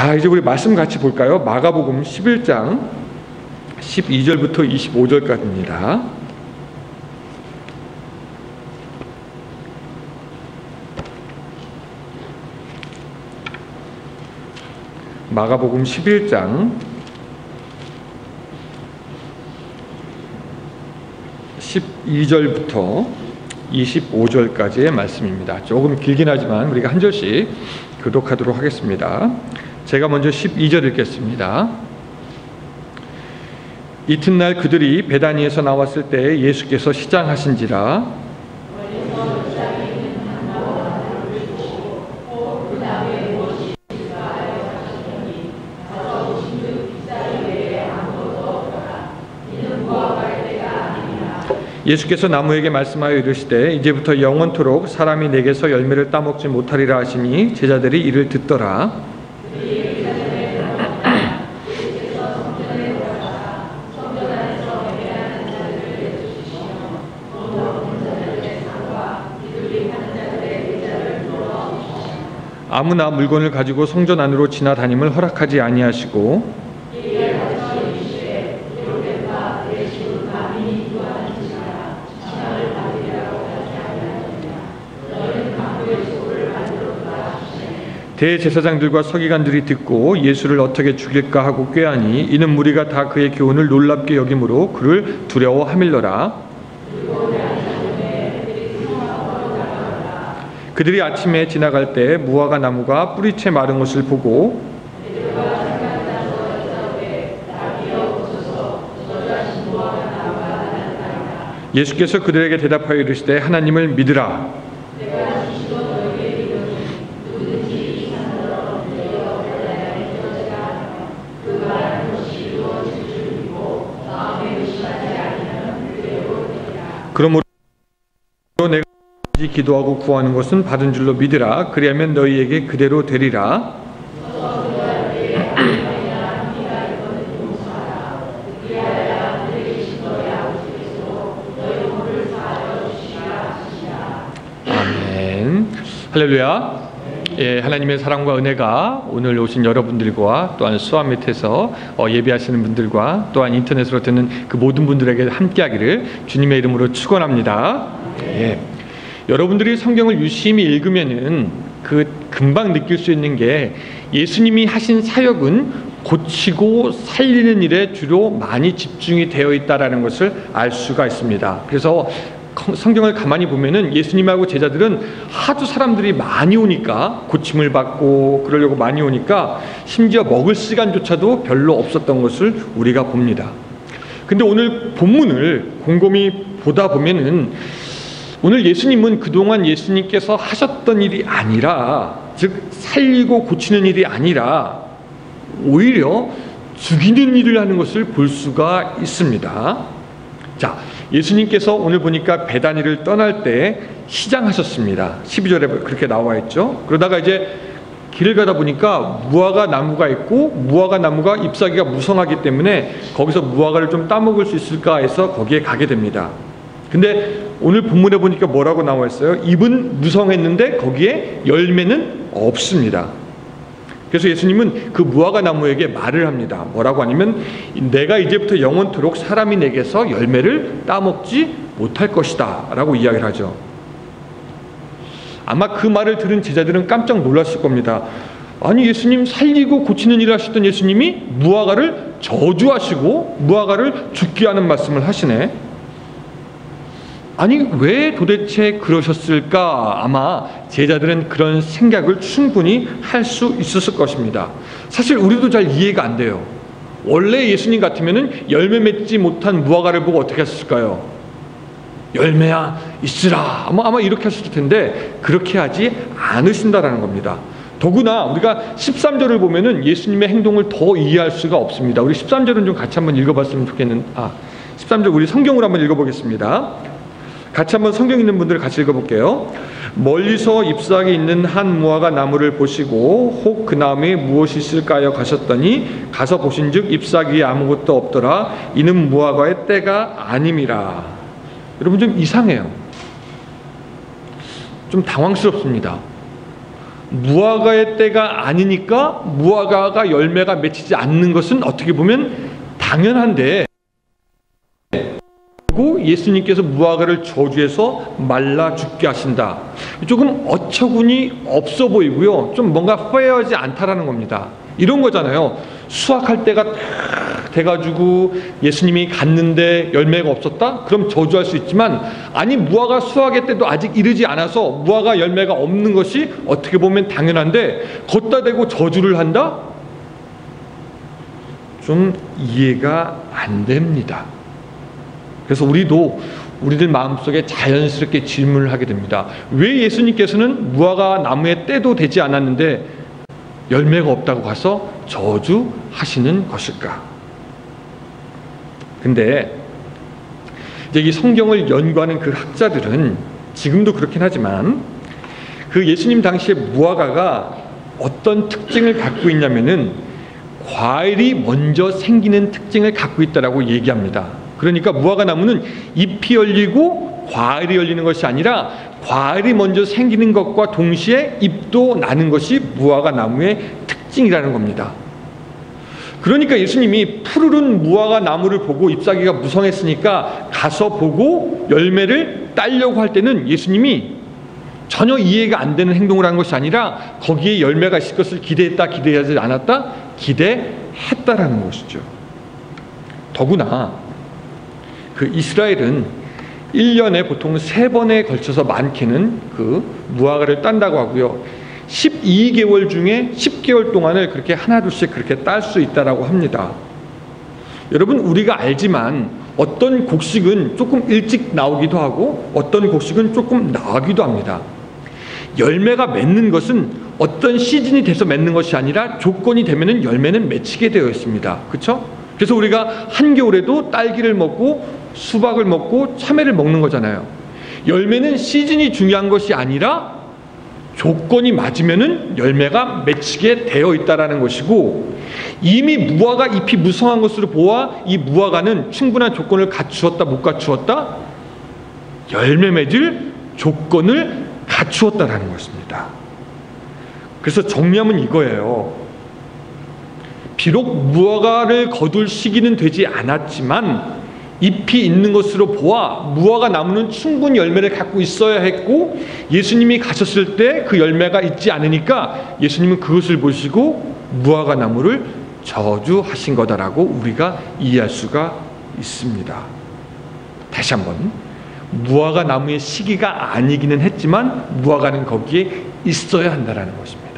자, 이제 우리 말씀 같이 볼까요? 마가복음 11장 12절부터 25절까지입니다. 마가복음 11장 12절부터 25절까지의 말씀입니다. 조금 길긴 하지만 우리가 한 절씩 교독하도록 하겠습니다. 제가 먼저 12절 읽겠습니다. 이튿날 그들이 베다니에서 나왔을 때 예수께서 시장하신지라. 예수께서 나무에게 말씀하여 이르시되 이제부터 영원토록 사람이 내게서 열매를 따먹지 못하리라 하시니 제자들이 이를 듣더라. 아무나 물건을 가지고 성전 안으로 지나다님을 허락하지 아니하시고 대제사장들과 서기관들이 듣고 예수를 어떻게 죽일까 하고 꾀하니 이는 무리가 다 그의 교훈을 놀랍게 여김으로 그를 두려워하밀러라. 그들이 아침에 지나갈 때 무화과 나무가 뿌리채 마른 것을 보고 예수께서 그들에게 대답하여 이르시되 하나님을 믿으라. 그러므로 내가 기도하고 구하는 것은 받은 줄로 믿으라. 그리하면 너희에게 그대로 되리라. 아멘. 할렐루야. 예, 하나님의 사랑과 은혜가 오늘 오신 여러분들과 또한 수암 밑에서 예배하시는 분들과 또한 인터넷으로 듣는 그 모든 분들에게 함께하기를 주님의 이름으로 축원합니다. 예. 여러분들이 성경을 유심히 읽으면은 그 금방 느낄 수 있는 게 예수님이 하신 사역은 고치고 살리는 일에 주로 많이 집중이 되어 있다라는 것을 알 수가 있습니다. 그래서 성경을 가만히 보면은 예수님하고 제자들은 하도 사람들이 많이 오니까 고침을 받고 그러려고 많이 오니까 심지어 먹을 시간조차도 별로 없었던 것을 우리가 봅니다. 근데 오늘 본문을 곰곰이 보다 보면은 오늘 예수님은 그동안 예수님께서 하셨던 일이 아니라, 즉 살리고 고치는 일이 아니라 오히려 죽이는 일을 하는 것을 볼 수가 있습니다. 자, 예수님께서 오늘 보니까 베다니를 떠날 때 시장하셨습니다. 12절에 그렇게 나와 있죠. 그러다가 이제 길을 가다 보니까 무화과 나무가 있고 무화과 나무가 잎사귀가 무성하기 때문에 거기서 무화과를 좀 따먹을 수 있을까 해서 거기에 가게 됩니다. 근데 오늘 본문에 보니까 뭐라고 나와 있어요? 잎은 무성했는데 거기에 열매는 없습니다. 그래서 예수님은 그 무화과 나무에게 말을 합니다. 뭐라고 하냐면 내가 이제부터 영원토록 사람이 내게서 열매를 따먹지 못할 것이다 라고 이야기를 하죠. 아마 그 말을 들은 제자들은 깜짝 놀랐을 겁니다. 아니, 예수님 살리고 고치는 일을 하셨던 예수님이 무화과를 저주하시고 무화과를 죽게 하는 말씀을 하시네. 아니, 왜 도대체 그러셨을까? 아마 제자들은 그런 생각을 충분히 할 수 있었을 것입니다. 사실 우리도 잘 이해가 안 돼요. 원래 예수님 같으면은 열매 맺지 못한 무화과를 보고 어떻게 했을까요? 열매야 있으라. 아마 이렇게 했을 텐데 그렇게 하지 않으신다라는 겁니다. 더구나 우리가 13절을 보면은 예수님의 행동을 더 이해할 수가 없습니다. 우리 13절은 좀 같이 한번 읽어봤으면 좋겠는. 13절 우리 성경으로 한번 읽어보겠습니다. 같이 한번 성경 있는 분들 같이 읽어볼게요. 멀리서 잎사귀 있는 한 무화과 나무를 보시고 혹 그 나무에 무엇이 있을까요 가셨더니 가서 보신즉 잎사귀에 아무것도 없더라. 이는 무화과의 때가 아님이라. 여러분 좀 이상해요. 좀 당황스럽습니다. 무화과의 때가 아니니까 무화과가 열매가 맺히지 않는 것은 어떻게 보면 당연한데, 그리고 예수님께서 무화과를 저주해서 말라 죽게 하신다. 조금 어처구니 없어 보이고요. 좀 뭔가 페어하지 않다라는 겁니다. 이런 거잖아요. 수확할 때가 딱 돼가지고 예수님이 갔는데 열매가 없었다? 그럼 저주할 수 있지만, 아니 무화과 수확의 때도 아직 이르지 않아서 무화과 열매가 없는 것이 어떻게 보면 당연한데 걷다 대고 저주를 한다? 좀 이해가 안 됩니다. 그래서 우리들 마음속에 자연스럽게 질문을 하게 됩니다. 왜 예수님께서는 무화과 나무의 때도 되지 않았는데 열매가 없다고 가서 저주하시는 것일까? 근데 이제 이 성경을 연구하는 그 학자들은 지금도 그렇긴 하지만 그 예수님 당시에 무화과가 어떤 특징을 갖고 있냐면은 과일이 먼저 생기는 특징을 갖고 있다라고 얘기합니다. 그러니까 무화과 나무는 잎이 열리고 과일이 열리는 것이 아니라 과일이 먼저 생기는 것과 동시에 잎도 나는 것이 무화과 나무의 특징이라는 겁니다. 그러니까 예수님이 푸르른 무화과 나무를 보고 잎사귀가 무성했으니까 가서 보고 열매를 따려고 할 때는 예수님이 전혀 이해가 안 되는 행동을 한 것이 아니라 거기에 열매가 있을 것을 기대했다, 기대하지 않았다, 기대했다라는 것이죠. 더구나 그 이스라엘은 1년에 보통 3번에 걸쳐서 많게는 그 무화과를 딴다고 하고요. 12개월 중에 10개월 동안을 그렇게 하나둘씩 그렇게 딸 수 있다라고 합니다. 여러분, 우리가 알지만 어떤 곡식은 조금 일찍 나오기도 하고 어떤 곡식은 조금 나기도 합니다. 열매가 맺는 것은 어떤 시즌이 돼서 맺는 것이 아니라 조건이 되면은 열매는 맺히게 되어 있습니다. 그렇죠? 그래서 우리가 한겨울에도 딸기를 먹고 수박을 먹고 참외를 먹는 거잖아요. 열매는 시즌이 중요한 것이 아니라 조건이 맞으면은 열매가 맺히게 되어 있다라는 것이고, 이미 무화과 잎이 무성한 것으로 보아 이 무화과는 충분한 조건을 갖추었다, 못 갖추었다? 열매 맺을 조건을 갖추었다라는 것입니다. 그래서 정리하면 이거예요. 비록 무화과를 거둘 시기는 되지 않았지만 잎이 있는 것으로 보아 무화과 나무는 충분히 열매를 갖고 있어야 했고, 예수님이 가셨을 때 그 열매가 있지 않으니까 예수님은 그것을 보시고 무화과 나무를 저주하신 거다라고 우리가 이해할 수가 있습니다. 다시 한번, 무화과 나무의 시기가 아니기는 했지만 무화과는 거기에 있어야 한다라는 것입니다.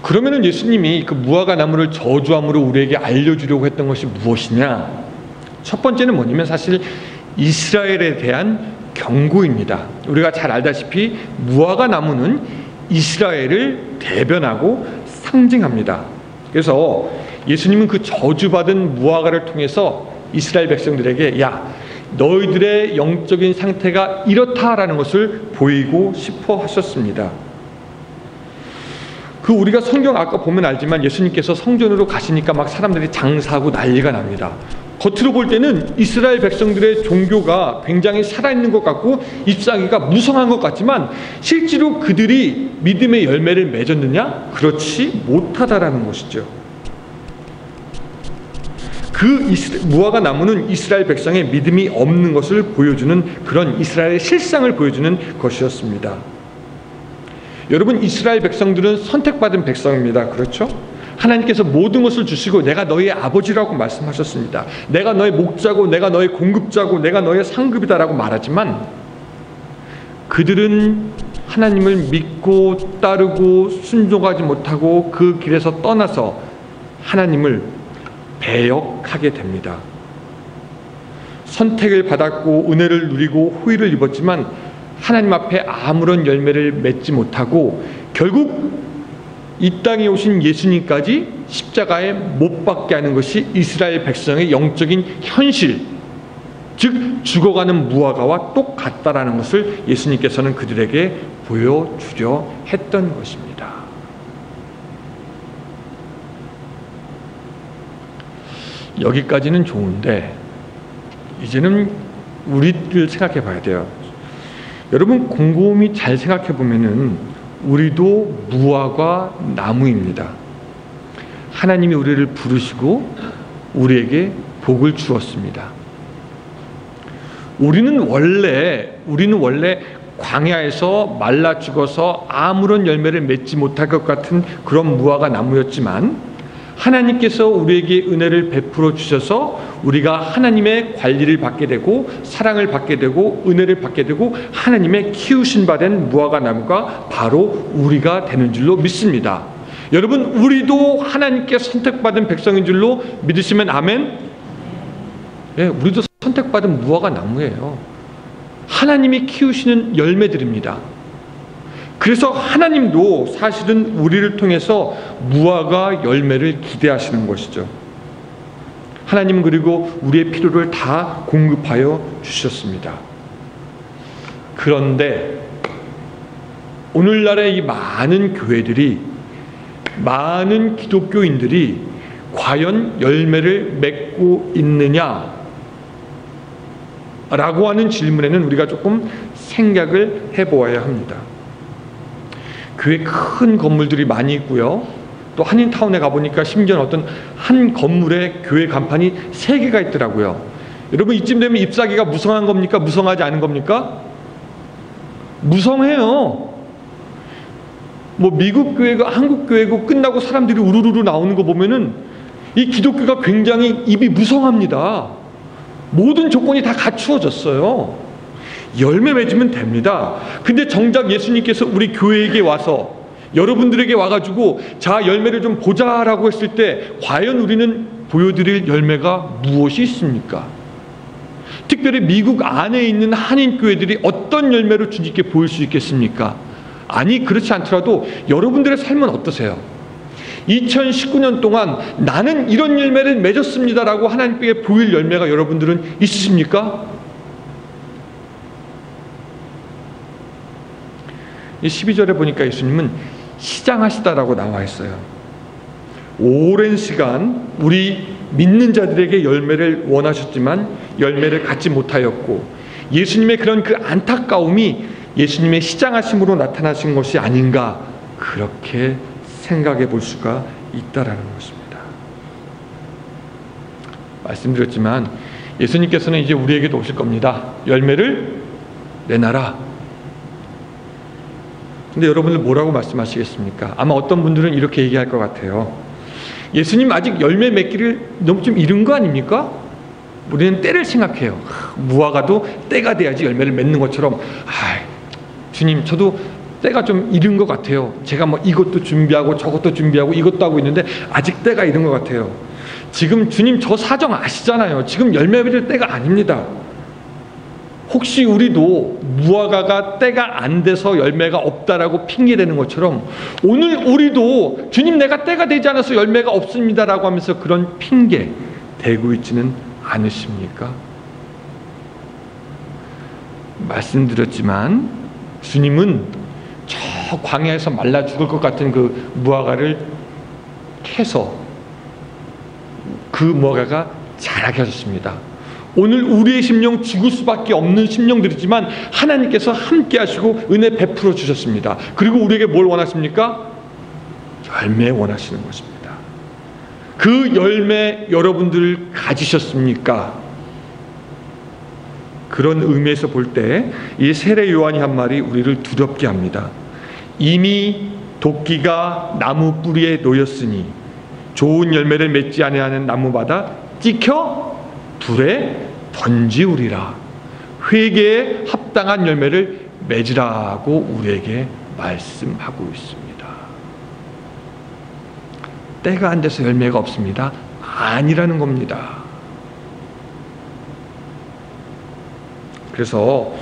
그러면은 예수님이 그 무화과 나무를 저주함으로 우리에게 알려주려고 했던 것이 무엇이냐? 첫 번째는 뭐냐면 사실 이스라엘에 대한 경고입니다. 우리가 잘 알다시피 무화과 나무는 이스라엘을 대변하고 상징합니다. 그래서 예수님은 그 저주받은 무화과를 통해서 이스라엘 백성들에게, 야, 너희들의 영적인 상태가 이렇다라는 것을 보이고 싶어 하셨습니다. 그 우리가 성경 아까 보면 알지만 예수님께서 성전으로 가시니까 막 사람들이 장사하고 난리가 납니다. 겉으로 볼 때는 이스라엘 백성들의 종교가 굉장히 살아있는 것 같고 잎사귀가 무성한 것 같지만 실제로 그들이 믿음의 열매를 맺었느냐? 그렇지 못하다라는 것이죠. 그 무화과 나무는 이스라엘 백성의 믿음이 없는 것을 보여주는, 그런 이스라엘의 실상을 보여주는 것이었습니다. 여러분, 이스라엘 백성들은 선택받은 백성입니다. 그렇죠? 하나님께서 모든 것을 주시고 내가 너희의 아버지라고 말씀하셨습니다. 내가 너의 목자고 내가 너의 공급자고 내가 너의 상급이다라고 말하지만 그들은 하나님을 믿고 따르고 순종하지 못하고 그 길에서 떠나서 하나님을 배역하게 됩니다. 선택을 받았고 은혜를 누리고 호의를 입었지만 하나님 앞에 아무런 열매를 맺지 못하고 결국 이 땅에 오신 예수님까지 십자가에 못 박게 하는 것이 이스라엘 백성의 영적인 현실, 즉 죽어가는 무화과와 똑같다라는 것을 예수님께서는 그들에게 보여주려 했던 것입니다. 여기까지는 좋은데 이제는 우리를 생각해 봐야 돼요. 여러분, 곰곰이 잘 생각해 보면은 우리도 무화과 나무입니다. 하나님이 우리를 부르시고 우리에게 복을 주었습니다. 우리는 원래 광야에서 말라 죽어서 아무런 열매를 맺지 못할 것 같은 그런 무화과 나무였지만, 하나님께서 우리에게 은혜를 베풀어 주셔서 우리가 하나님의 관리를 받게 되고 사랑을 받게 되고 은혜를 받게 되고 하나님의 키우신 바 된 무화과 나무가 바로 우리가 되는 줄로 믿습니다. 여러분, 우리도 하나님께 선택받은 백성인 줄로 믿으시면 아멘? 네, 우리도 선택받은 무화과 나무예요. 하나님이 키우시는 열매들입니다. 그래서 하나님도 사실은 우리를 통해서 무화과 열매를 기대하시는 것이죠. 하나님은 그리고 우리의 필요를 다 공급하여 주셨습니다. 그런데 오늘날의 이 많은 교회들이, 많은 기독교인들이 과연 열매를 맺고 있느냐 라고 하는 질문에는 우리가 조금 생각을 해보아야 합니다. 교회 큰 건물들이 많이 있고요, 또 한인타운에 가보니까 심지어 어떤 한 건물에 교회 간판이 3개가 있더라고요. 여러분, 이쯤 되면 잎사귀가 무성한 겁니까? 무성하지 않은 겁니까? 무성해요. 뭐 미국 교회고 한국 교회고 끝나고 사람들이 우르르 나오는 거 보면은 이 기독교가 굉장히 입이 무성합니다. 모든 조건이 다 갖추어졌어요. 열매 맺으면 됩니다. 근데 정작 예수님께서 우리 교회에게 와서, 여러분들에게 와가지고 자, 열매를 좀 보자라고 했을 때 과연 우리는 보여드릴 열매가 무엇이 있습니까? 특별히 미국 안에 있는 한인교회들이 어떤 열매를 주님께 보일 수 있겠습니까? 아니, 그렇지 않더라도 여러분들의 삶은 어떠세요? 2019년 동안 나는 이런 열매를 맺었습니다라고 하나님께 보일 열매가 여러분들은 있으십니까? 이 12절에 보니까 예수님은 시장하시다라고 나와 있어요. 오랜 시간 우리 믿는 자들에게 열매를 원하셨지만 열매를 갖지 못하였고, 예수님의 그런 그 안타까움이 예수님의 시장하심으로 나타나신 것이 아닌가, 그렇게 생각해 볼 수가 있다라는 것입니다. 말씀드렸지만 예수님께서는 이제 우리에게도 오실 겁니다. 열매를 내놔라. 근데 여러분들 뭐라고 말씀하시겠습니까? 아마 어떤 분들은 이렇게 얘기할 것 같아요. 예수님 아직 열매 맺기를 너무 좀 이른 거 아닙니까? 우리는 때를 생각해요. 무화과도 때가 돼야지 열매를 맺는 것처럼, 주님, 저도 때가 좀 이른 것 같아요. 제가 뭐 이것도 준비하고 저것도 준비하고 이것도 하고 있는데 아직 때가 이른 것 같아요. 지금 주님 저 사정 아시잖아요. 지금 열매 맺을 때가 아닙니다. 혹시 우리도 무화과가 때가 안 돼서 열매가 없다라고 핑계대는 것처럼 오늘 우리도 주님, 내가 때가 되지 않아서 열매가 없습니다라고 하면서 그런 핑계 대고 있지는 않으십니까? 말씀드렸지만 주님은 저 광야에서 말라 죽을 것 같은 그 무화과를 캐서 그 무화과가 자라게 하셨습니다. 오늘 우리의 심령 죽을 수밖에 없는 심령들이지만 하나님께서 함께 하시고 은혜 베풀어 주셨습니다. 그리고 우리에게 뭘 원하십니까? 열매 원하시는 것입니다. 그 열매 여러분들 가지셨습니까? 그런 의미에서 볼 때 이 세례 요한이 한 말이 우리를 두렵게 합니다. 이미 도끼가 나무 뿌리에 놓였으니 좋은 열매를 맺지 아니하는 나무마다 찍혀 불에 던지우리라. 회개에 합당한 열매를 맺으라고 우리에게 말씀하고 있습니다. 때가 안 돼서 열매가 없습니다. 아니라는 겁니다. 그래서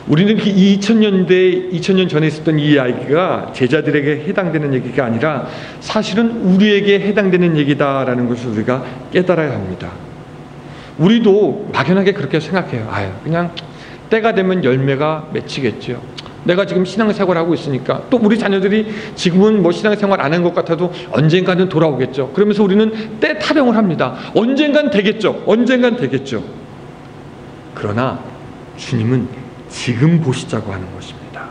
우리는 2000년 전에 있었던 이 이야기가 제자들에게 해당되는 얘기가 아니라 사실은 우리에게 해당되는 얘기다라는 것을 우리가 깨달아야 합니다. 우리도 막연하게 그렇게 생각해요. 그냥 때가 되면 열매가 맺히겠죠. 내가 지금 신앙생활을 하고 있으니까, 또 우리 자녀들이 지금은 뭐 신앙생활 안 한 것 같아도 언젠가는 돌아오겠죠. 그러면서 우리는 때 타령을 합니다. 언젠간 되겠죠. 언젠간 되겠죠. 그러나 주님은 지금 보시자고 하는 것입니다.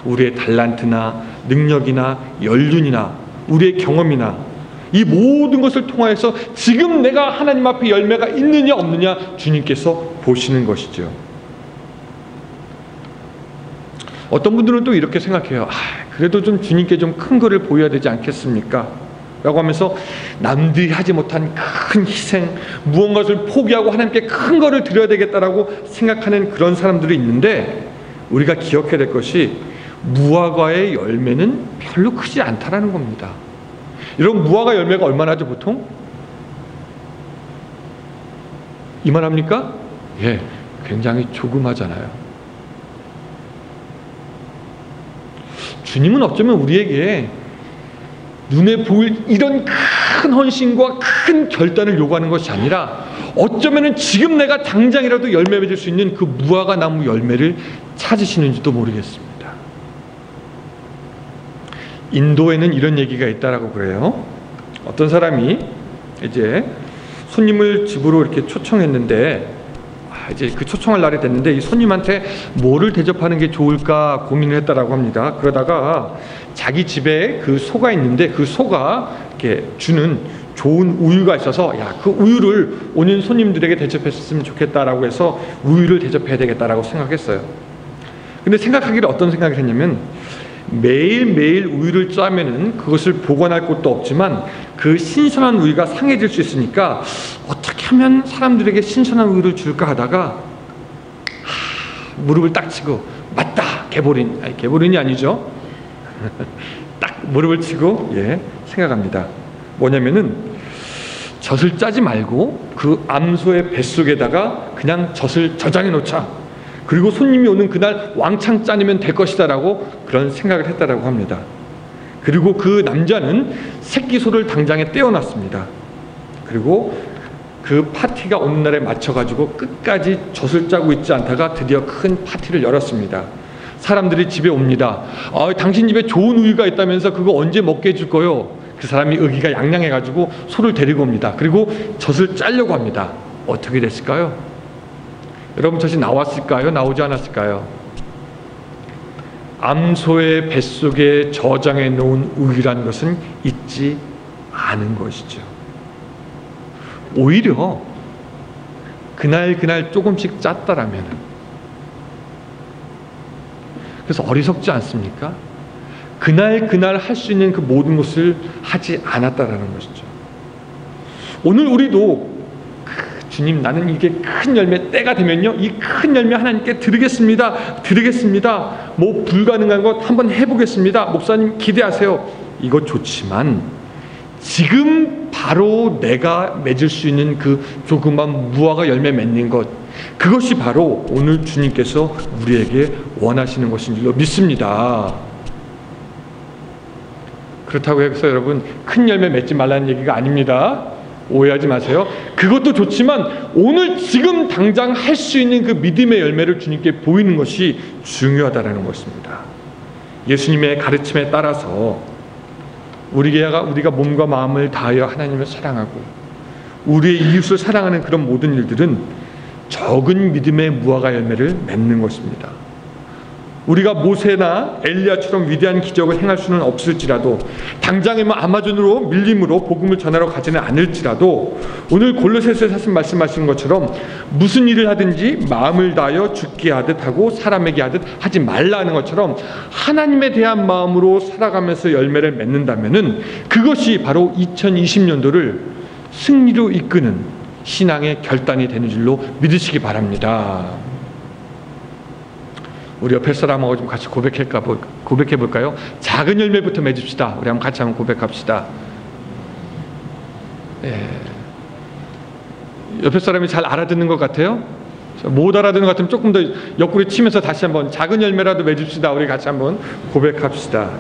우리의 달란트나 능력이나 연륜이나 우리의 경험이나 이 모든 것을 통하여서 지금 내가 하나님 앞에 열매가 있느냐 없느냐 주님께서 보시는 것이죠. 어떤 분들은 또 이렇게 생각해요. 그래도 좀 주님께 좀 큰 거를 보여야 되지 않겠습니까? 라고 하면서 남들이 하지 못한 큰 희생, 무언가를 포기하고 하나님께 큰 거를 드려야 되겠다라고 생각하는 그런 사람들이 있는데, 우리가 기억해야 될 것이 무화과의 열매는 별로 크지 않다라는 겁니다. 여러분, 무화과 열매가 얼마나 하죠 보통? 이만합니까? 예, 굉장히 조그마잖아요. 주님은 어쩌면 우리에게 눈에 보일 이런 큰 헌신과 큰 결단을 요구하는 것이 아니라, 어쩌면 지금 내가 당장이라도 열매 맺을 수 있는 그 무화과 나무 열매를 찾으시는지도 모르겠습니다. 인도에는 이런 얘기가 있다라고 그래요. 어떤 사람이 이제 손님을 집으로 이렇게 초청했는데, 이제 그 초청할 날이 됐는데 이 손님한테 뭐를 대접하는 게 좋을까 고민을 했다라고 합니다. 그러다가 자기 집에 그 소가 있는데 그 소가 이렇게 주는 좋은 우유가 있어서, 그 우유를 오는 손님들에게 대접했으면 좋겠다라고 해서 우유를 대접해야 되겠다라고 생각했어요. 근데 생각하기를 어떤 생각을 했냐면, 매일매일 우유를 짜면은 그것을 보관할 곳도 없지만 그 신선한 우유가 상해질 수 있으니까 어떻게 하면 사람들에게 신선한 우유를 줄까 하다가 무릎을 딱 치고, 맞다! 개보린이 아니죠. 딱 무릎을 치고 생각합니다. 뭐냐면은 젖을 짜지 말고 그 암소의 뱃속에다가 그냥 젖을 저장해 놓자. 그리고 손님이 오는 그날 왕창 짜내면 될 것이다 라고 그런 생각을 했다라고 합니다. 그리고 그 남자는 새끼 소를 당장에 떼어놨습니다. 그리고 그 파티가 오는 날에 맞춰가지고 끝까지 젖을 짜고 있지 않다가 드디어 큰 파티를 열었습니다. 사람들이 집에 옵니다. 당신 집에 좋은 우유가 있다면서 그거 언제 먹게 해줄 거요? 그 사람이 의기가 양양해가지고 소를 데리고 옵니다. 그리고 젖을 짜려고 합니다. 어떻게 됐을까요? 여러분, 젖이 나왔을까요? 나오지 않았을까요? 암소의 뱃속에 저장해 놓은 우유라는 것은 있지 않은 것이죠. 오히려 그날 조금씩 짰다라면, 그래서 어리석지 않습니까? 그날 할 수 있는 그 모든 것을 하지 않았다라는 것이죠. 오늘 우리도 주님, 나는 이게 큰 열매 때가 되면요, 이 큰 열매 하나님께 드리겠습니다. 뭐 불가능한 것 한번 해보겠습니다. 목사님 기대하세요. 이거 좋지만 지금 바로 내가 맺을 수 있는 그 조그만 무화과 열매 맺는 것, 그것이 바로 오늘 주님께서 우리에게 원하시는 것인 줄로 믿습니다. 그렇다고 해서 여러분, 큰 열매 맺지 말라는 얘기가 아닙니다. 오해하지 마세요. 그것도 좋지만 오늘 지금 당장 할 수 있는 그 믿음의 열매를 주님께 보이는 것이 중요하다는 것입니다. 예수님의 가르침에 따라서 우리가 몸과 마음을 다하여 하나님을 사랑하고 우리의 이웃을 사랑하는 그런 모든 일들은 적은 믿음의 무화과 열매를 맺는 것입니다. 우리가 모세나 엘리야처럼 위대한 기적을 행할 수는 없을지라도, 당장에 아마존으로 밀림으로 복음을 전하러 가지는 않을지라도, 오늘 골로새서에서 말씀하시는 것처럼 무슨 일을 하든지 마음을 다하여 주께 하듯 하고 사람에게 하듯 하지 말라는 것처럼 하나님에 대한 마음으로 살아가면서 열매를 맺는다면은 그것이 바로 2020년도를 승리로 이끄는 신앙의 결단이 되는 줄로 믿으시기 바랍니다. 우리 옆에 사람하고 좀 같이 고백해 볼까요? 작은 열매부터 맺읍시다. 우리 한번 같이 한번 고백합시다. 옆에 사람이 잘 알아듣는 것 같아요? 못 알아듣는 것 같으면 조금 더 옆구리 치면서 다시 한번 작은 열매라도 맺읍시다. 우리 같이 한번 고백합시다.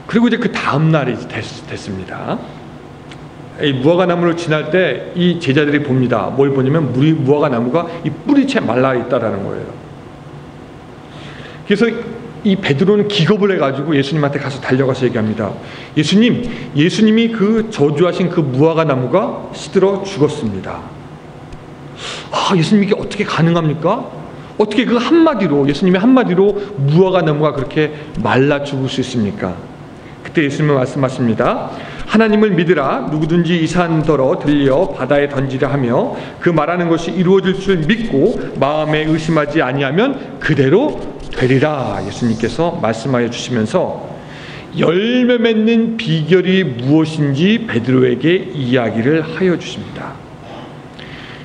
그리고 이제 그 다음 날이 됐습니다. 이 무화과 나무를 지날 때 이 제자들이 봅니다. 뭘 보냐면 무화과 나무가 이 뿌리채 말라 있다라는 거예요. 그래서 이 베드로는 기겁을 해가지고 예수님한테 가서 달려가서 얘기합니다. 예수님이 그 저주하신 그 무화과 나무가 시들어 죽었습니다. 예수님 이게 어떻게 가능합니까? 어떻게 그 한마디로, 예수님의 한마디로 무화과 나무가 그렇게 말라 죽을 수 있습니까? 그때 예수님은 말씀하십니다. 하나님을 믿으라. 누구든지 이 산더러 들려 바다에 던지려 하며 그 말하는 것이 이루어질 줄 믿고 마음에 의심하지 아니하면 그대로 되리라. 예수님께서 말씀하여 주시면서 열매 맺는 비결이 무엇인지 베드로에게 이야기를 하여 주십니다.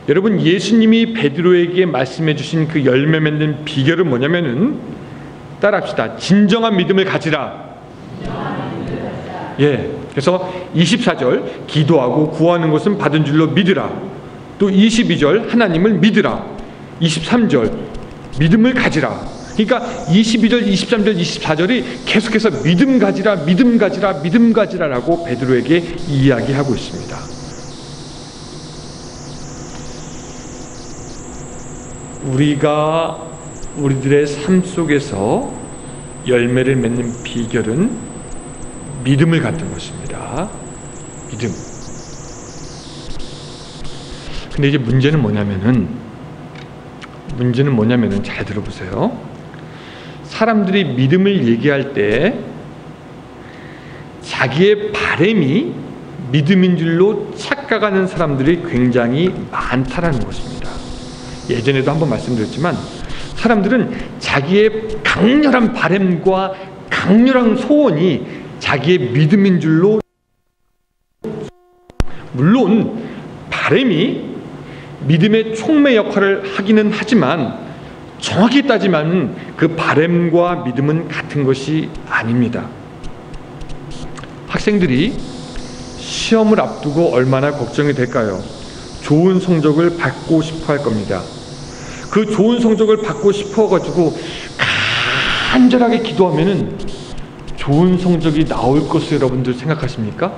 여러분, 예수님이 베드로에게 말씀해 주신 그 열매 맺는 비결은 뭐냐면은, 따라합시다. 진정한 믿음을 가지라. 그래서 24절 기도하고 구하는 것은 받은 줄로 믿으라. 또 22절 하나님을 믿으라. 23절 믿음을 가지라. 그러니까 22절, 23절, 24절이 계속해서 믿음 가지라, 믿음 가지라, 믿음 가지라라고 베드로에게 이야기하고 있습니다. 우리가 우리들의 삶 속에서 열매를 맺는 비결은 믿음을 갖는 것입니다. 믿음. 근데 이제 문제는 뭐냐면은 잘 들어보세요. 사람들이 믿음을 얘기할 때 자기의 바램이 믿음인 줄로 착각하는 사람들이 굉장히 많다라는 것입니다. 예전에도 한번 말씀드렸지만 사람들은 자기의 강렬한 바램과 강렬한 소원이 자기의 믿음인 줄로, 물론 바램이 믿음의 촉매 역할을 하기는 하지만 정확히 따지면 그 바램과 믿음은 같은 것이 아닙니다. 학생들이 시험을 앞두고 얼마나 걱정이 될까요? 좋은 성적을 받고 싶어 할 겁니다. 그 좋은 성적을 받고 싶어 가지고 간절하게 기도하면은 좋은 성적이 나올 것을 여러분들 생각하십니까?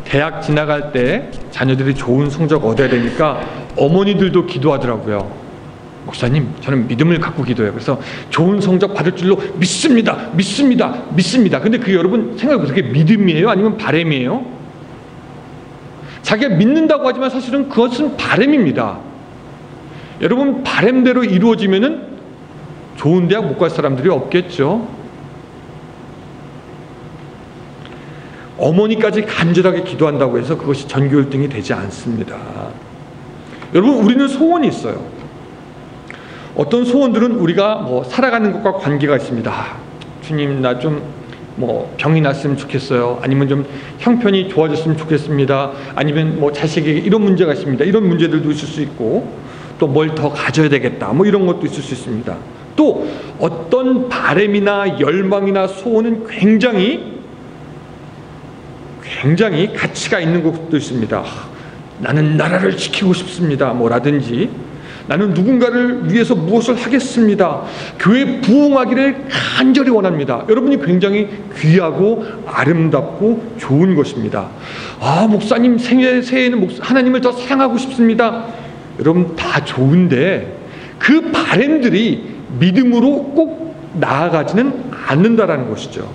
대학 지나갈 때 자녀들이 좋은 성적 얻어야 되니까 어머니들도 기도하더라고요. 목사님, 저는 믿음을 갖고 기도해요. 그래서 좋은 성적 받을 줄로 믿습니다. 근데 그게 여러분 생각해보세요. 그게 믿음이에요? 아니면 바램이에요? 자기가 믿는다고 하지만 사실은 그것은 바램입니다. 여러분, 바램대로 이루어지면은 좋은 대학 못 갈 사람들이 없겠죠. 어머니까지 간절하게 기도한다고 해서 그것이 전교 1등이 되지 않습니다. 여러분, 우리는 소원이 있어요. 어떤 소원들은 우리가 살아가는 것과 관계가 있습니다. 주님, 나 좀 병이 났으면 좋겠어요. 아니면 좀 형편이 좋아졌으면 좋겠습니다. 아니면 자식에게 이런 문제가 있습니다. 이런 문제들도 있을 수 있고, 또 뭘 더 가져야 되겠다. 이런 것도 있을 수 있습니다. 또 어떤 바램이나 열망이나 소원은 굉장히 가치가 있는 것도 있습니다. 나는 나라를 지키고 싶습니다. 라든지 나는 누군가를 위해서 무엇을 하겠습니다. 교회 부흥하기를 간절히 원합니다. 여러분이 굉장히 귀하고 아름답고 좋은 것입니다. 목사님 새해에는 하나님을 더 사랑하고 싶습니다. 여러분 다 좋은데 그 바램들이 믿음으로 꼭 나아가지는 않는다라는 것이죠.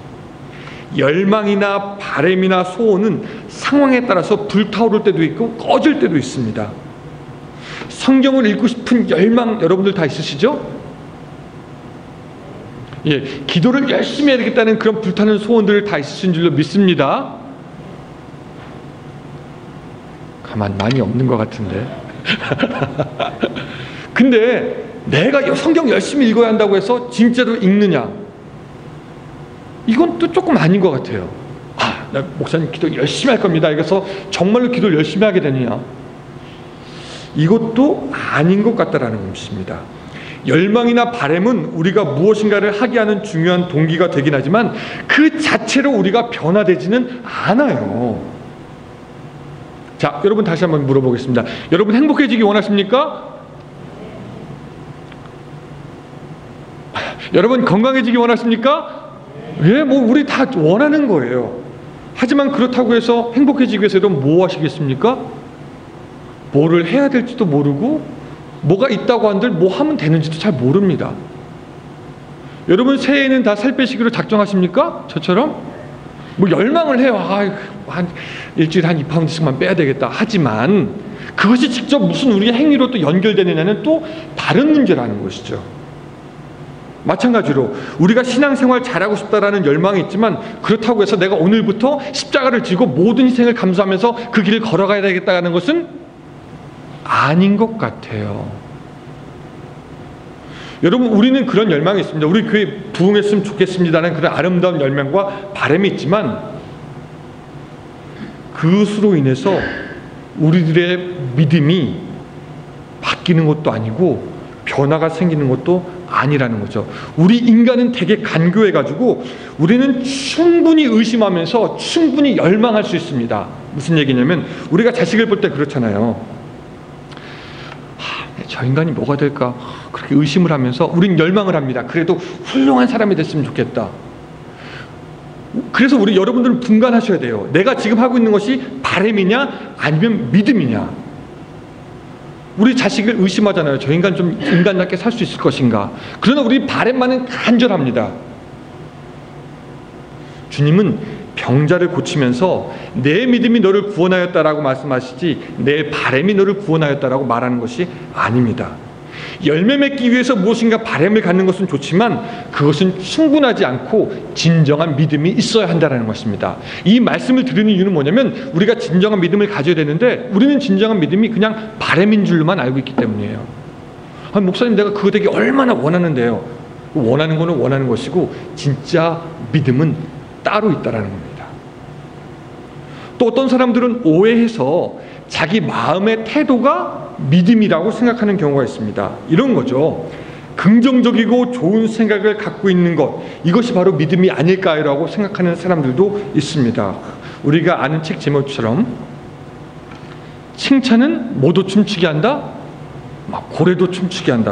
열망이나 바램이나 소원은 상황에 따라서 불타오를 때도 있고 꺼질 때도 있습니다. 성경을 읽고 싶은 열망 여러분들 다 있으시죠? 기도를 열심히 해야 되겠다는 그런 불타는 소원들 다 있으신 줄로 믿습니다. 가만 많이 없는 것 같은데. 근데 내가 성경 열심히 읽어야 한다고 해서 진짜로 읽느냐? 이건 또 조금 아닌 것 같아요. 나 목사님 기도 열심히 할 겁니다. 그래서 정말로 기도를 열심히 하게 되느냐? 이것도 아닌 것 같다라는 것입니다. 열망이나 바램은 우리가 무엇인가를 하게 하는 중요한 동기가 되긴 하지만 그 자체로 우리가 변화되지는 않아요. 자, 여러분 다시 한번 물어보겠습니다. 여러분 행복해지기 원하십니까? 여러분 건강해지기 원하십니까? 우리 다 원하는 거예요. 하지만 그렇다고 해서 행복해지기 위해서 뭐 하시겠습니까? 뭐를 해야 될지도 모르고 뭐가 있다고 한들 뭐 하면 되는지도 잘 모릅니다. 여러분 새해에는 다 살 빼시기로 작정하십니까? 저처럼? 뭐 열망을 해요. 한 일주일에 한 2파운드씩만 빼야 되겠다. 하지만 그것이 직접 무슨 우리의 행위로 또 연결되느냐는 또 다른 문제라는 것이죠. 마찬가지로 우리가 신앙생활 잘하고 싶다라는 열망이 있지만 그렇다고 해서 내가 오늘부터 십자가를 지고 모든 희생을 감수하면서 그 길을 걸어가야 되겠다는 것은 아닌 것 같아요. 여러분 우리는 그런 열망이 있습니다. 우리 교회 부흥했으면 좋겠습니다라는 그런 아름다운 열망과 바람이 있지만 그것으로 인해서 우리들의 믿음이 바뀌는 것도 아니고 변화가 생기는 것도 아니라는 거죠. 우리 인간은 되게 간교해가지고 우리는 충분히 의심하면서 충분히 열망할 수 있습니다. 무슨 얘기냐면 우리가 자식을 볼 때 그렇잖아요. 저 인간이 뭐가 될까? 그렇게 의심을 하면서 우린 열망을 합니다. 그래도 훌륭한 사람이 됐으면 좋겠다. 그래서 우리 여러분들은 분간하셔야 돼요. 내가 지금 하고 있는 것이 바람이냐 아니면 믿음이냐. 우리 자식을 의심하잖아요. 저 인간 좀 인간답게 살 수 있을 것인가. 그러나 우리 바람만은 간절합니다. 주님은 병자를 고치면서 내 믿음이 너를 구원하였다라고 말씀하시지 내 바람이 너를 구원하였다라고 말하는 것이 아닙니다. 열매 맺기 위해서 무엇인가 바람을 갖는 것은 좋지만 그것은 충분하지 않고 진정한 믿음이 있어야 한다는 것입니다. 이 말씀을 드리는 이유는 뭐냐면 우리가 진정한 믿음을 가져야 되는데 우리는 진정한 믿음이 그냥 바람인 줄로만 알고 있기 때문이에요. 목사님 내가 그거 되게 얼마나 원하는데요. 원하는 거는 원하는 것이고 진짜 믿음은 따로 있다는 겁니다. 또 어떤 사람들은 오해해서 자기 마음의 태도가 믿음이라고 생각하는 경우가 있습니다. 이런 거죠. 긍정적이고 좋은 생각을 갖고 있는 것, 이것이 바로 믿음이 아닐까요? 라고 생각하는 사람들도 있습니다. 우리가 아는 책 제목처럼 칭찬은 모두 춤추게 한다? 막 고래도 춤추게 한다.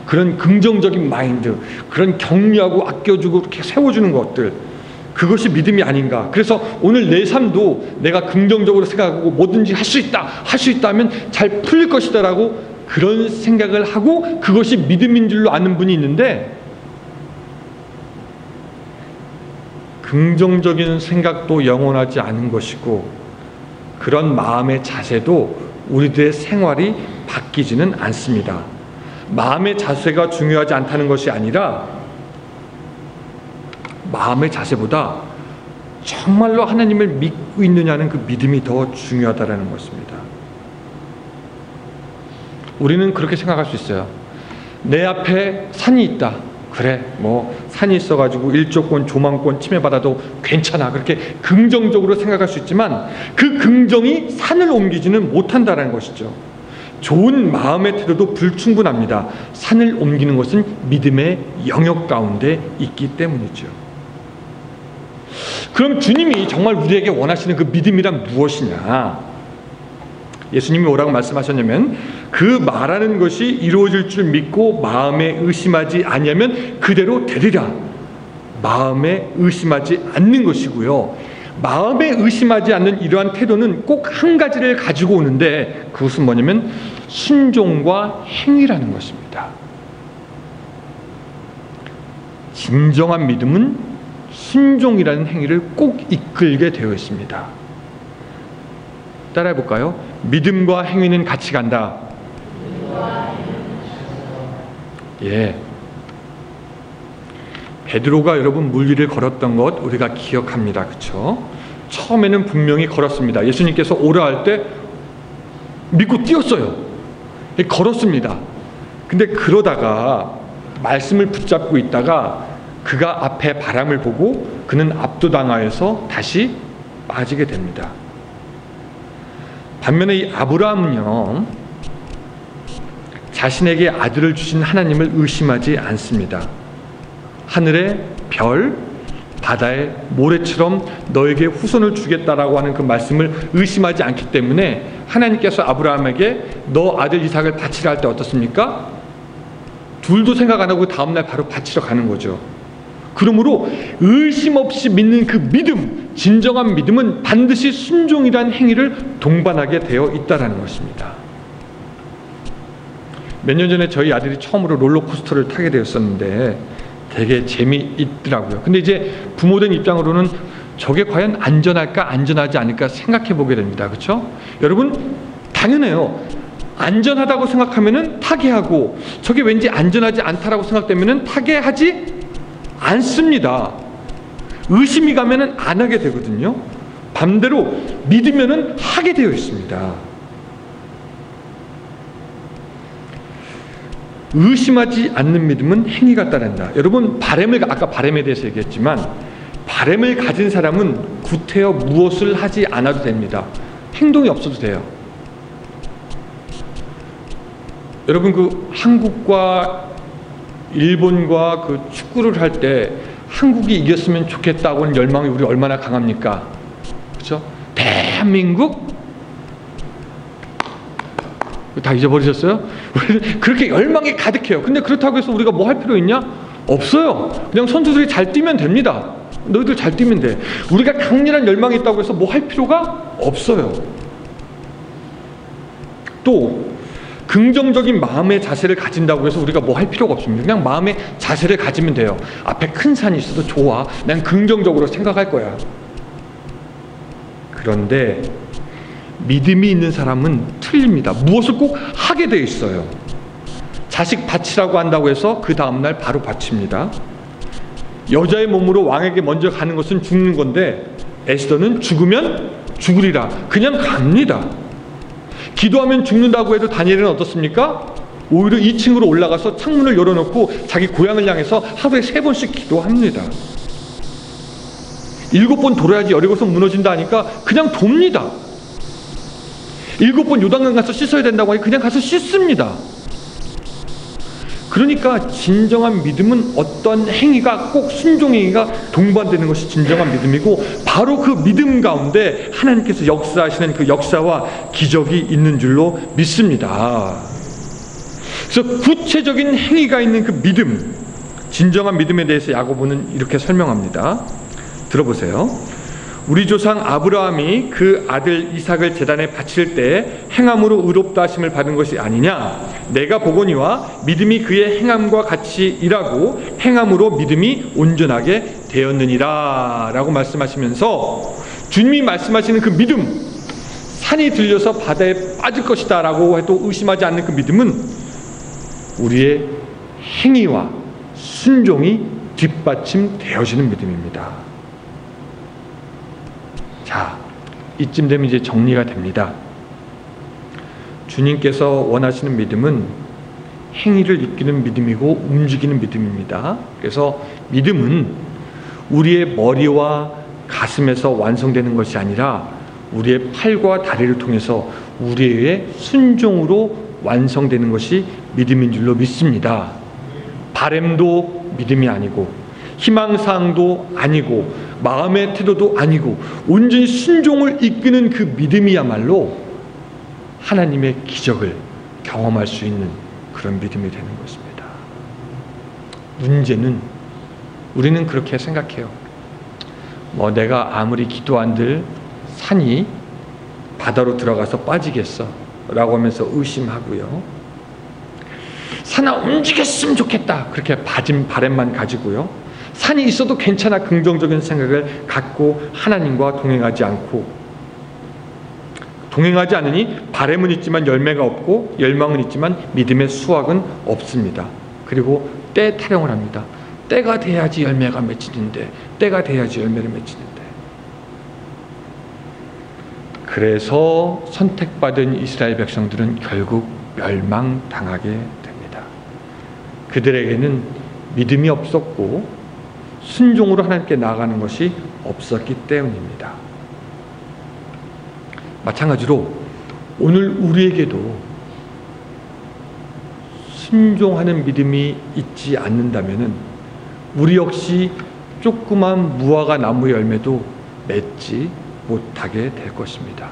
그런 긍정적인 마인드, 그런 격려하고 아껴주고 이렇게 세워주는 것들, 그것이 믿음이 아닌가. 그래서 오늘 내 삶도 내가 긍정적으로 생각하고 뭐든지 할 수 있다, 할 수 있다 하면 잘 풀릴 것이다 라고 그런 생각을 하고 그것이 믿음인 줄로 아는 분이 있는데, 긍정적인 생각도 영원하지 않은 것이고 그런 마음의 자세도 우리들의 생활이 바뀌지는 않습니다. 마음의 자세가 중요하지 않다는 것이 아니라 마음의 자세보다 정말로 하나님을 믿고 있느냐는 그 믿음이 더 중요하다는 것입니다. 우리는 그렇게 생각할 수 있어요. 내 앞에 산이 있다. 그래, 뭐 산이 있어가지고 일조권, 조망권 침해받아도 괜찮아. 그렇게 긍정적으로 생각할 수 있지만 그 긍정이 산을 옮기지는 못한다는 것이죠. 좋은 마음의 태도도 불충분합니다. 산을 옮기는 것은 믿음의 영역 가운데 있기 때문이죠. 그럼 주님이 정말 우리에게 원하시는 그 믿음이란 무엇이냐? 예수님이 뭐라고 말씀하셨냐면 그 말하는 것이 이루어질 줄 믿고 마음에 의심하지 아니하면 그대로 되리라. 마음에 의심하지 않는 것이고요. 마음에 의심하지 않는 이러한 태도는 꼭 한 가지를 가지고 오는데 그것은 뭐냐면 순종과 행위라는 것입니다. 진정한 믿음은 순종이라는 행위를 꼭 이끌게 되어 있습니다. 따라해 볼까요? 믿음과 행위는 같이 간다. 예. 베드로가 여러분 물 위를 걸었던 것 우리가 기억합니다. 그렇죠? 처음에는 분명히 걸었습니다. 예수님께서 오라 할 때 믿고 뛰었어요. 걸었습니다. 근데 그러다가 말씀을 붙잡고 있다가 그가 앞에 바람을 보고 그는 압도당하여서 다시 빠지게 됩니다. 반면에 이 아브라함은요, 자신에게 아들을 주신 하나님을 의심하지 않습니다. 하늘의 별, 바다의 모래처럼 너에게 후손을 주겠다라고 하는 그 말씀을 의심하지 않기 때문에 하나님께서 아브라함에게 너 아들 이삭을 바치라 할 때 어떻습니까? 둘도 생각 안 하고 다음날 바로 바치러 가는 거죠. 그러므로 의심 없이 믿는 그 믿음, 진정한 믿음은 반드시 순종이라는 행위를 동반하게 되어 있다는 것입니다. 몇 년 전에 저희 아들이 처음으로 롤러코스터를 타게 되었었는데 되게 재미있더라고요. 근데 이제 부모된 입장으로는 저게 과연 안전할까 안전하지 않을까 생각해 보게 됩니다. 그렇죠? 여러분 당연해요. 안전하다고 생각하면은 타게 하고 저게 왠지 안전하지 않다라고 생각되면은 타게 하지 않습니다. 의심이 가면은 안 하게 되거든요. 반대로 믿으면은 하게 되어 있습니다. 의심하지 않는 믿음은 행위가 따른다. 여러분 아까 바램에 대해서 얘기했지만 바램을 가진 사람은 구태여 무엇을 하지 않아도 됩니다. 행동이 없어도 돼요. 여러분 그 한국과 일본과 그 축구를 할 때 한국이 이겼으면 좋겠다고는 열망이 우리 얼마나 강합니까? 그렇죠? 대한민국 다 잊어버리셨어요? 그렇게 열망이 가득해요. 근데 그렇다고 해서 우리가 뭐 할 필요 있냐? 없어요. 그냥 선수들이 잘 뛰면 됩니다. 너희들 잘 뛰면 돼. 우리가 강렬한 열망이 있다고 해서 뭐 할 필요가 없어요. 또 긍정적인 마음의 자세를 가진다고 해서 우리가 뭐 할 필요가 없습니다. 그냥 마음의 자세를 가지면 돼요. 앞에 큰 산이 있어도 좋아. 난 긍정적으로 생각할 거야. 그런데 믿음이 있는 사람은 틀립니다. 무엇을 꼭 하게 돼 있어요. 자식 바치라고 한다고 해서 그 다음날 바로 바칩니다. 여자의 몸으로 왕에게 먼저 가는 것은 죽는 건데 에스더는 죽으면 죽으리라 그냥 갑니다. 기도하면 죽는다고 해도 다니엘은 어떻습니까? 오히려 2층으로 올라가서 창문을 열어놓고 자기 고향을 향해서 하루에 3번씩 기도합니다. 7번 돌아야지 여리고성 무너진다 하니까 그냥 돕니다. 7번 요단강 가서 씻어야 된다고 하니 그냥 가서 씻습니다. 그러니까 진정한 믿음은 어떤 행위가 꼭 순종행위가 동반되는 것이 진정한 믿음이고 바로 그 믿음 가운데 하나님께서 역사하시는 그 역사와 기적이 있는 줄로 믿습니다. 그래서 구체적인 행위가 있는 그 믿음, 진정한 믿음에 대해서 야고보는 이렇게 설명합니다. 들어보세요. 우리 조상 아브라함이 그 아들 이삭을 제단에 바칠 때 행함으로 의롭다 하심을 받은 것이 아니냐? 내가 보거니와 믿음이 그의 행함과 같이 일하고 행함으로 믿음이 온전하게 되었느니라 라고 말씀하시면서 주님이 말씀하시는 그 믿음, 산이 들려서 바다에 빠질 것이다 라고 해도 의심하지 않는 그 믿음은 우리의 행위와 순종이 뒷받침되어지는 믿음입니다. 자, 이쯤 되면 이제 정리가 됩니다. 주님께서 원하시는 믿음은 행위를 이끄는 믿음이고 움직이는 믿음입니다. 그래서 믿음은 우리의 머리와 가슴에서 완성되는 것이 아니라 우리의 팔과 다리를 통해서 우리의 순종으로 완성되는 것이 믿음인 줄로 믿습니다. 바램도 믿음이 아니고 희망사항도 아니고 마음의 태도도 아니고 온전히 순종을 이끄는 그 믿음이야말로 하나님의 기적을 경험할 수 있는 그런 믿음이 되는 것입니다. 문제는 우리는 그렇게 생각해요. 뭐 내가 아무리 기도한들 산이 바다로 들어가서 빠지겠어 라고 하면서 의심하고요. 산아 움직였으면 좋겠다 그렇게 받은 바램만 가지고요. 산이 있어도 괜찮아 긍정적인 생각을 갖고 하나님과 동행하지 않으니 바램은 있지만 열매가 없고 열망은 있지만 믿음의 수확은 없습니다. 그리고 때 타령을 합니다. 때가 돼야지 열매가 맺히는데 때가 돼야지 열매를 맺히는데 그래서 선택받은 이스라엘 백성들은 결국 멸망당하게 됩니다. 그들에게는 믿음이 없었고 순종으로 하나님께 나아가는 것이 없었기 때문입니다. 마찬가지로 오늘 우리에게도 순종하는 믿음이 있지 않는다면 우리 역시 조그만 무화과 나무 열매도 맺지 못하게 될 것입니다.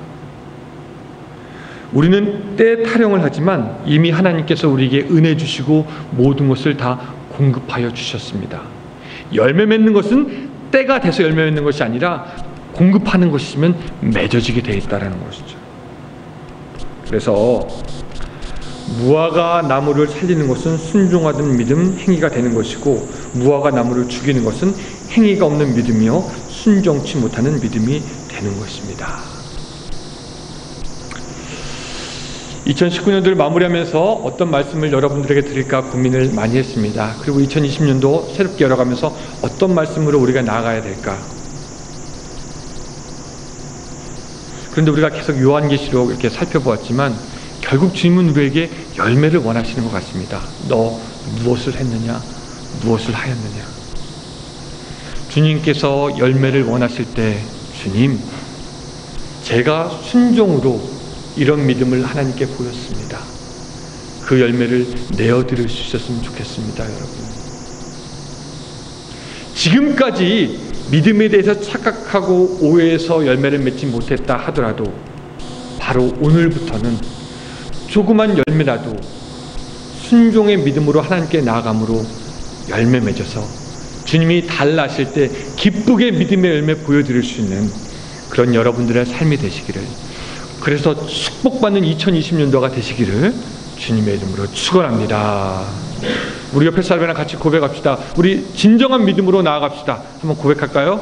우리는 때 타령을 하지만 이미 하나님께서 우리에게 은혜 주시고 모든 것을 다 공급하여 주셨습니다. 열매 맺는 것은 때가 돼서 열매 맺는 것이 아니라 공급하는 것이면 맺어지게 되어 있다는 것이죠. 그래서 무화과 나무를 살리는 것은 순종하던 믿음, 행위가 되는 것이고, 무화과 나무를 죽이는 것은 행위가 없는 믿음이요 순종치 못하는 믿음이 되는 것입니다. 2019년도를 마무리하면서 어떤 말씀을 여러분들에게 드릴까 고민을 많이 했습니다. 그리고 2020년도 새롭게 열어가면서 어떤 말씀으로 우리가 나아가야 될까. 그런데 우리가 계속 요한계시록 이렇게 살펴보았지만 결국 주님은 우리에게 열매를 원하시는 것 같습니다. 너 무엇을 했느냐? 무엇을 하였느냐? 주님께서 열매를 원하실 때, 주님, 제가 순종으로 이런 믿음을 하나님께 보였습니다. 그 열매를 내어드릴 수 있었으면 좋겠습니다, 여러분. 지금까지 믿음에 대해서 착각하고 오해해서 열매를 맺지 못했다 하더라도 바로 오늘부터는 조그만 열매라도 순종의 믿음으로 하나님께 나아감으로 열매 맺어서 주님이 달라 하실 때 기쁘게 믿음의 열매 보여드릴 수 있는 그런 여러분들의 삶이 되시기를, 그래서 축복받는 2020년도가 되시기를 주님의 이름으로 축원합니다. 우리 옆에 사람이랑 같이 고백합시다. 우리 진정한 믿음으로 나아갑시다. 한번 고백할까요?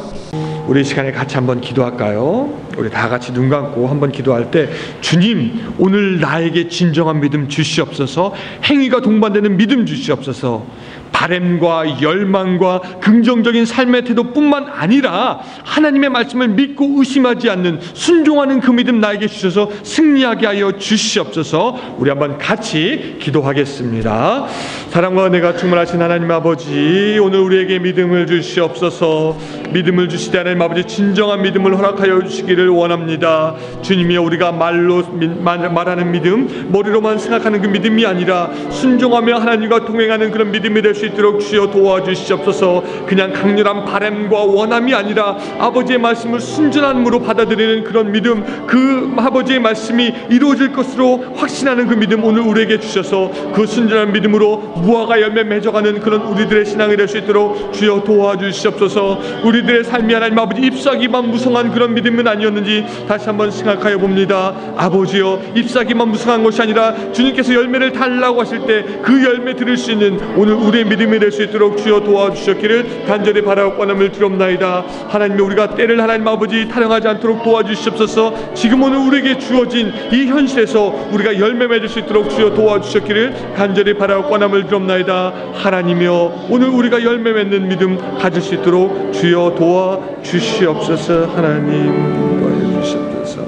우리 시간에 같이 한번 기도할까요? 우리 다 같이 눈 감고 한번 기도할 때, 주님, 오늘 나에게 진정한 믿음 주시옵소서. 행위가 동반되는 믿음 주시옵소서. 바램과 열망과 긍정적인 삶의 태도뿐만 아니라 하나님의 말씀을 믿고 의심하지 않는 순종하는 그 믿음 나에게 주셔서 승리하게 하여 주시옵소서. 우리 한번 같이 기도하겠습니다. 사랑과 은혜가 충만하신 하나님 아버지, 오늘 우리에게 믿음을 주시옵소서. 믿음을 주시되 하나님 아버지, 진정한 믿음을 허락하여 주시기를 원합니다. 주님이여, 우리가 말로 말하는 믿음, 머리로만 생각하는 그 믿음이 아니라 순종하며 하나님과 동행하는 그런 믿음이 될 수 있도록 주여 도와주시옵소서. 그냥 강렬한 바람과 원함이 아니라 아버지의 말씀을 순전함으로 받아들이는 그런 믿음, 그 아버지의 말씀이 이루어질 것으로 확신하는 그 믿음 오늘 우리에게 주셔서 그 순전한 믿음으로 무화과 열매 맺어가는 그런 우리들의 신앙이 될 수 있도록 주여 도와주시옵소서. 우리들의 삶이 하나님 아버지 잎사귀만 무성한 그런 믿음은 아니었는지 다시 한번 생각하여 봅니다. 아버지여, 잎사귀만 무성한 것이 아니라 주님께서 열매를 달라고 하실 때 그 열매 들을 수 있는 오늘 우리의 믿음이 될 수 있도록 주여 도와주셨기를 간절히 바라고 원함을 드리옵나이다. 하나님, 우리가 때를 하나님 아버지 타령하지 않도록 도와주시옵소서. 지금 오늘 우리에게 주어진 이 현실에서 우리가 열매 맺을 수 있도록 주여 도와주셨기를 간절히 바라고 원함을 드리옵나이다. 하나님이여, 오늘 우리가 열매 맺는 믿음 가질 수 있도록 주여 도와주시옵소서. 하나님 도와주시옵소서.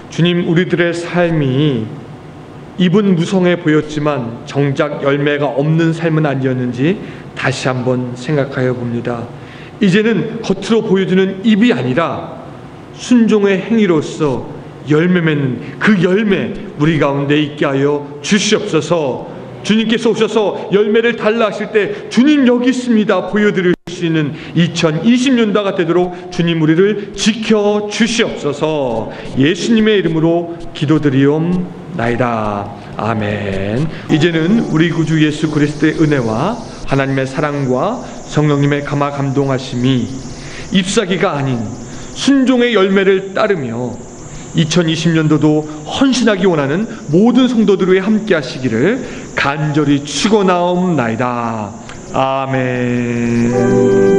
주님, 우리들의 삶이 입은 무성해 보였지만 정작 열매가 없는 삶은 아니었는지 다시 한번 생각하여 봅니다. 이제는 겉으로 보여주는 입이 아니라 순종의 행위로서 열매 맺는 그 열매 우리 가운데 있게 하여 주시옵소서. 주님께서 오셔서 열매를 달라 하실 때 주님 여기 있습니다 보여드릴 수 있는 2020년도가 되도록 주님 우리를 지켜 주시옵소서. 예수님의 이름으로 기도드리옵나이다. 아멘. 이제는 우리 구주 예수 그리스도의 은혜와 하나님의 사랑과 성령님의 감화 감동하심이 잎사귀가 아닌 순종의 열매를 따르며 2020년도도 헌신하기 원하는 모든 성도들과 함께 하시기를 간절히 축원하옵나이다. 아멘.